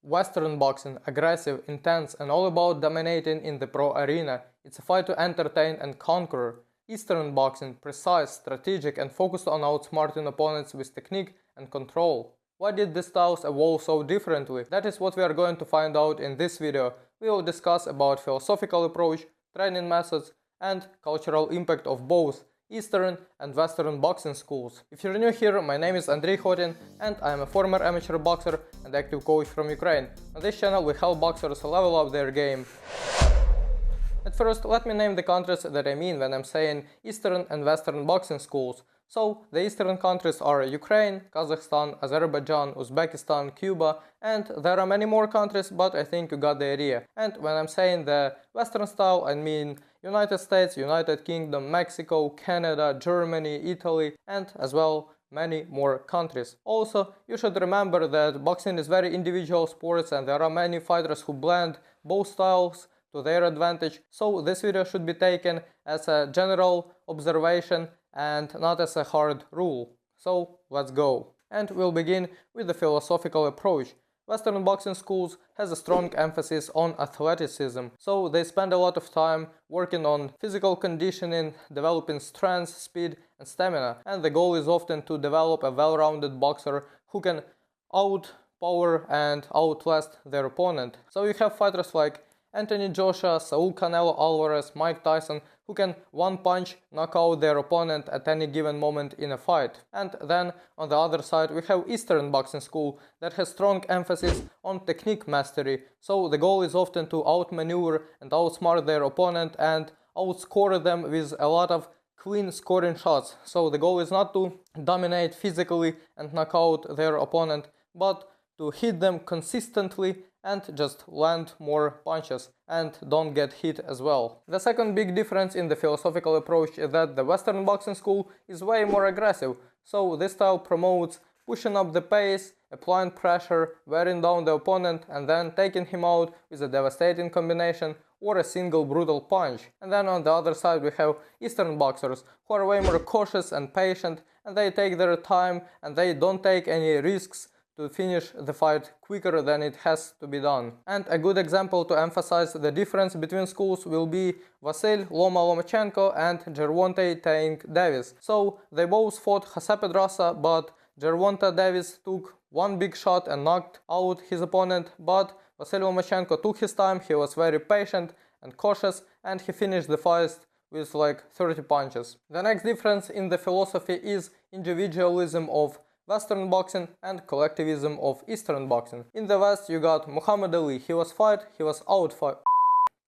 Western boxing, aggressive, intense, and all about dominating in the pro arena. It's a fight to entertain and conquer. Eastern boxing, precise, strategic, and focused on outsmarting opponents with technique and control. Why did these styles evolve so differently? That is what we are going to find out in this video. We will discuss about philosophical approach, training methods, and cultural impact of both Eastern and Western boxing schools. If you're new here, my name is Andrei Khotin and I am a former amateur boxer and active coach from Ukraine. On this channel we help boxers level up their game. At first, let me name the countries that I mean when I'm saying Eastern and Western boxing schools. So, the Eastern countries are Ukraine, Kazakhstan, Azerbaijan, Uzbekistan, Cuba, and there are many more countries, but I think you got the idea. And when I'm saying the Western style, I mean United States, United Kingdom, Mexico, Canada, Germany, Italy, and as well many more countries. Also, you should remember that boxing is very individual sports and there are many fighters who blend both styles to their advantage, so this video should be taken as a general observation and not as a hard rule. So let's go. And we'll begin with the philosophical approach. Western boxing schools has a strong emphasis on athleticism, so they spend a lot of time working on physical conditioning, developing strength, speed and stamina, and the goal is often to develop a well-rounded boxer who can outpower and outlast their opponent. So you have fighters like Anthony Joshua, Saul Canelo Alvarez, Mike Tyson, who can one punch knock out their opponent at any given moment in a fight. And then on the other side we have Eastern boxing school that has strong emphasis on technique mastery, so the goal is often to outmaneuver and outsmart their opponent and outscore them with a lot of clean scoring shots. So the goal is not to dominate physically and knock out their opponent, but to hit them consistently and just land more punches and don't get hit as well. The second big difference in the philosophical approach is that the Western boxing school is way more aggressive, so this style promotes pushing up the pace, applying pressure, wearing down the opponent and then taking him out with a devastating combination or a single brutal punch. And then on the other side we have Eastern boxers who are way more cautious and patient, and they take their time and they don't take any risks to finish the fight quicker than it has to be done. And a good example to emphasize the difference between schools will be Vasyl Lomachenko and Gervonta Tank Davis. So they both fought Jose Pedraza, but Gervonta Davis took one big shot and knocked out his opponent, but Vasyl Lomachenko took his time, he was very patient and cautious, and he finished the fight with like 30 punches. The next difference in the philosophy is individualism of Western boxing and collectivism of Eastern boxing. In the West you got Muhammad Ali, he was outfight.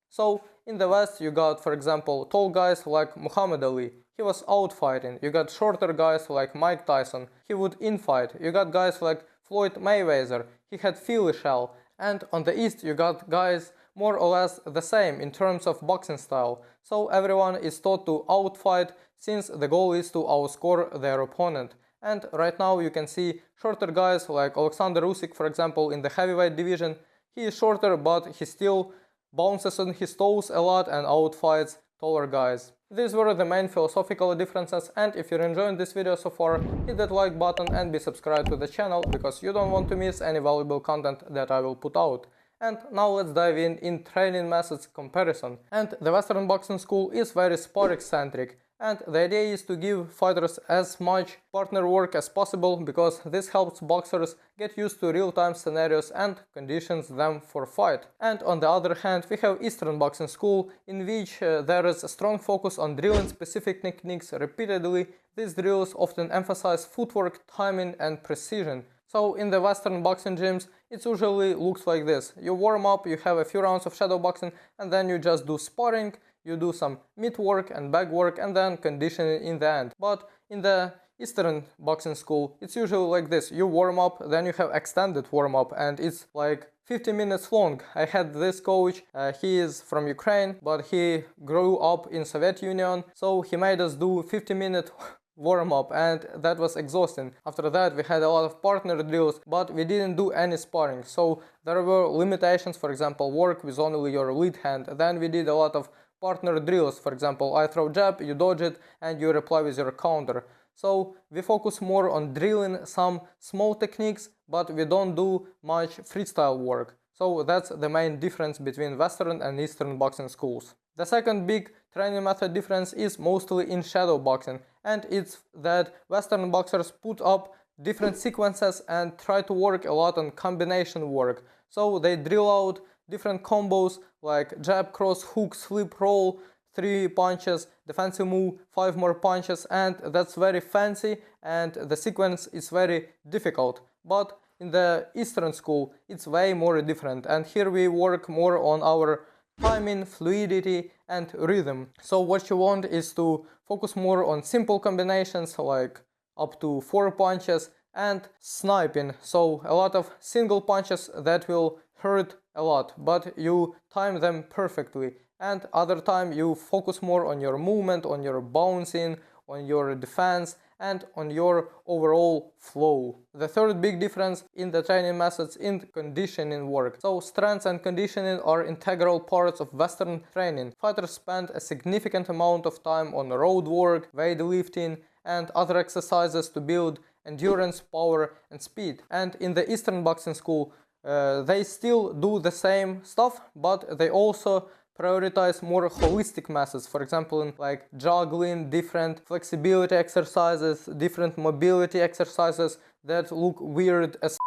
So in the West you got, for example, tall guys like Muhammad Ali, he was outfighting. You got shorter guys like Mike Tyson, he would infight. You got guys like Floyd Mayweather, he had Philly shell. And on the East you got guys more or less the same in terms of boxing style. So everyone is taught to outfight since the goal is to outscore their opponent. And right now you can see shorter guys like Alexander Usyk, for example, in the heavyweight division. He is shorter, but he still bounces on his toes a lot and outfights taller guys. These were the main philosophical differences, and if you're enjoying this video so far, hit that like button and be subscribed to the channel, because you don't want to miss any valuable content that I will put out. And now let's dive in training methods comparison. And the Western boxing school is very sparring centric. And the idea is to give fighters as much partner work as possible, because this helps boxers get used to real-time scenarios and conditions them for fight. And on the other hand, we have Eastern boxing school, in which there is a strong focus on drilling specific techniques repeatedly. These drills often emphasize footwork, timing and precision. So in the Western boxing gyms, it usually looks like this. You warm up, you have a few rounds of shadow boxing, and then you just do sparring. You do some mid work and back work and then conditioning in the end. But in the Eastern boxing school, it's usually like this. You warm up, then you have extended warm up, and it's like 50 minutes long. I had this coach, he is from Ukraine, but he grew up in Soviet Union, so he made us do 50-minute warm up, and that was exhausting. After that we had a lot of partner drills, but we didn't do any sparring, so there were limitations. For example, work with only your lead hand. Then we did a lot of partner drills. For example, I throw jab, you dodge it and you reply with your counter. so we focus more on drilling some small techniques, but we don't do much freestyle work. So that's the main difference between Western and Eastern boxing schools. The second big training method difference is mostly in shadow boxing, and it's that Western boxers put up different sequences and try to work a lot on combination work. So they drill out different combos like jab, cross, hook, slip, roll, 3 punches, defensive move, 5 more punches, and that's very fancy and the sequence is very difficult. But in the Eastern school it's way more different, and here we work more on our timing, fluidity and rhythm. So what you want is to focus more on simple combinations like up to 4 punches and sniping, so a lot of single punches that will hurt a lot, but you time them perfectly. And other time you focus more on your movement, on your bouncing, on your defense and on your overall flow. The third big difference in the training methods in conditioning work. So strength and conditioning are integral parts of Western training. Fighters spend a significant amount of time on road work, weightlifting and other exercises to build endurance, power and speed. And in the Eastern boxing school they still do the same stuff, but they also prioritize more holistic methods, for example like juggling, different flexibility exercises, different mobility exercises that look weird as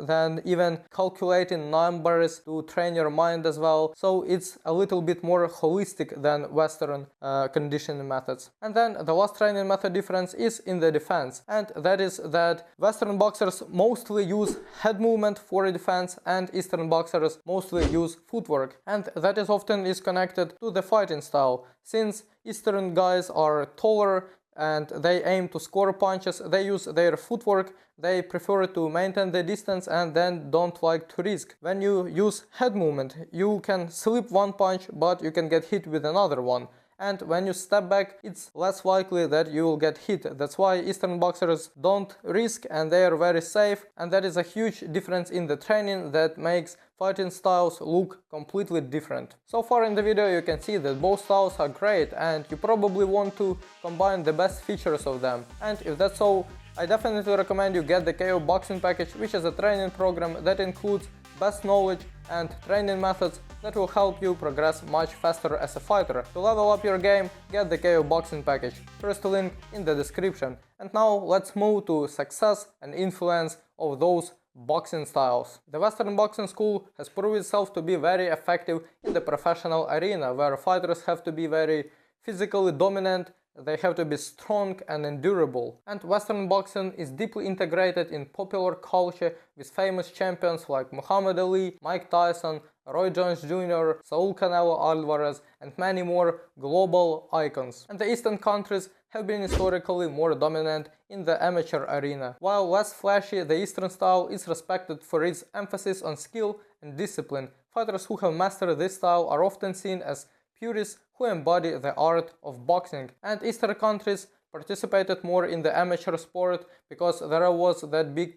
than even calculating numbers to train your mind as well. So it's a little bit more holistic than Western conditioning methods. And then the last training method difference is in the defense, and that is that Western boxers mostly use head movement for defense and Eastern boxers mostly use footwork, and that is often connected to the fighting style. Since Eastern guys are taller and they aim to score punches, they use their footwork, they prefer to maintain the distance and then don't like to risk. When you use head movement, you can slip one punch but you can get hit with another one. And when you step back, it's less likely that you will get hit. That's why Eastern boxers don't risk and they are very safe, and that is a huge difference in the training that makes fighting styles look completely different. So far in the video you can see that both styles are great and you probably want to combine the best features of them. And if that's so, I definitely recommend you get the KO Boxing Package, which is a training program that includes best knowledge and training methods that will help you progress much faster as a fighter. To level up your game, get the KO Boxing Package. First link in the description. And now let's move to success and influence of those boxing styles. The Western boxing school has proved itself to be very effective in the professional arena, where fighters have to be very physically dominant, they have to be strong and endurable. And Western boxing is deeply integrated in popular culture with famous champions like Muhammad Ali, Mike Tyson, Roy Jones Jr., Saul Canelo Alvarez and many more global icons. And the Eastern countries have been historically more dominant in the amateur arena. While less flashy, the Eastern style is respected for its emphasis on skill and discipline. Fighters who have mastered this style are often seen as purists who embody the art of boxing. And Eastern countries participated more in the amateur sport because there was that big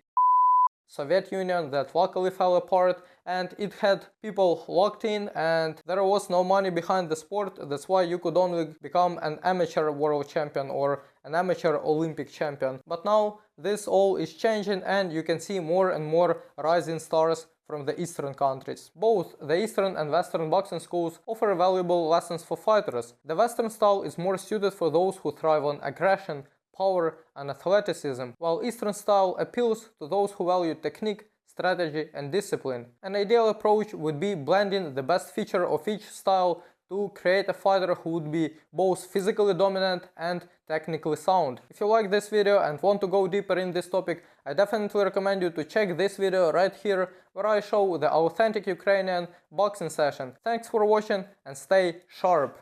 Soviet Union that luckily fell apart and it had people locked in and there was no money behind the sport. That's why you could only become an amateur world champion or an amateur Olympic champion. But now this all is changing and you can see more and more rising stars from the Eastern countries. Both the Eastern and Western boxing schools offer valuable lessons for fighters. The Western style is more suited for those who thrive on aggression, power and athleticism, while Eastern style appeals to those who value technique, strategy and discipline. An ideal approach would be blending the best feature of each style to create a fighter who would be both physically dominant and technically sound. If you like this video and want to go deeper in this topic, I definitely recommend you to check this video right here where I show the authentic Ukrainian boxing session. Thanks for watching and stay sharp!